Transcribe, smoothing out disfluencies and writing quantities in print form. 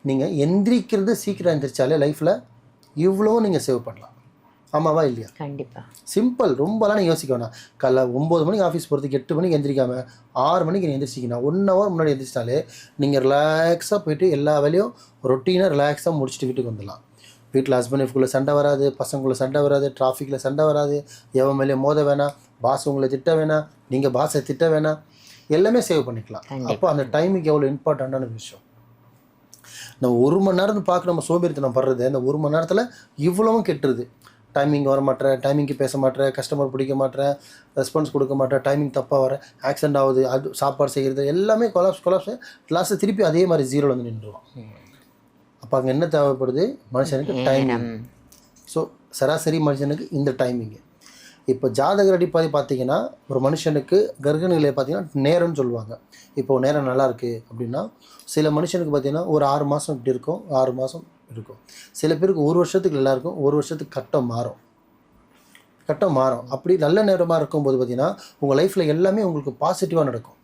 நீங்கள் எந்திரிக்கிறது சீக்கிரம் எந்திரிச்சாலே லைஃப்பில் இவ்வளோ நீங்கள் சேவ் பண்ணலாம். ஆமாவா இல்லையா? கண்டிப்பாக. சிம்பிள். ரொம்பலாம் நீங்கள் யோசிக்க வேணாம். காலைல 9 மணிக்கு ஆஃபீஸ் போகிறதுக்கு 8 மணிக்கு எந்திரிக்காமல் 6 மணிக்கு நீங்கள் எந்திரிச்சிங்கன்னா 1 ஹவர் முன்னாடி எந்திரிச்சிட்டாலே நீங்கள் ரிலாக்ஸாக போய்ட்டு எல்லா வேலையும் ரொட்டீனாக ரிலாக்ஸாக முடிச்சுட்டு வீட்டுக்கு வந்துடலாம். வீட்டில் ஹஸ்பண்ட் ஒய்ஃப்குள்ளே சண்டை வராது, பசங்களுக்குள்ளே சண்டை வராது, டிராஃபிக்கில் சண்டை வராது, எவன் மேலேயும் மோத வேணாம், பாஸ் உங்களை திட்ட வேணாம், நீங்கள் பாஸை திட்ட வேணாம், எல்லாமே சேவ் பண்ணிக்கலாம். அப்போ அந்த டைமுக்கு எவ்வளோ இம்பார்ட்டண்ட்டான விஷயம். நம்ம 1 மணி நேரம் பார்க்க நம்ம சோம்பேறித்தனம் படுறது, அந்த 1 மணி நேரத்தில் இவ்வளவும் கெட்டுருது. டைமிங் வர மாட்டேன், டைமிங்க்கு பேச மாட்டேன், கஸ்டமர் பிடிக்க மாட்டேன், ரெஸ்பான்ஸ் கொடுக்க மாட்டேன், டைமிங் தப்பாக வர, ஆக்சிடென்ட் ஆகுது, அது சாப்பாடு செய்கிறது எல்லாமே கொலாப்ஸ் லாஸ்ட்டு திருப்பி அதே மாதிரி 0 வந்து நின்றுவான். அப்போ அங்கே என்ன தேவைப்படுது? மனுஷனுக்கு டைமிங். ஸோ சராசரி மனுஷனுக்கு இந்த டைமிங்கு. இப்போ ஜாதக அடிப்படை பார்த்தீங்கன்னா ஒரு மனுஷனுக்கு கர்ப்பநிலையை பார்த்தீங்கன்னா நேரம்னு சொல்லுவாங்க. இப்போது நேரம் நல்லா இருக்குது அப்படின்னா சில மனுஷனுக்கு பார்த்தீங்கன்னா ஒரு 6 மாதம் இப்படி இருக்கும், 6 மாதம் இருக்கும். சில பேருக்கு 1 வருஷத்துக்கு நல்லா இருக்கும், 1 வருஷத்துக்கு கட்டம் மாறும். அப்படி நல்ல நேரமாக இருக்கும்போது பார்த்தீங்கன்னா உங்கள் லைஃப்பில் எல்லாமே உங்களுக்கு பாசிட்டிவாக நடக்கும்.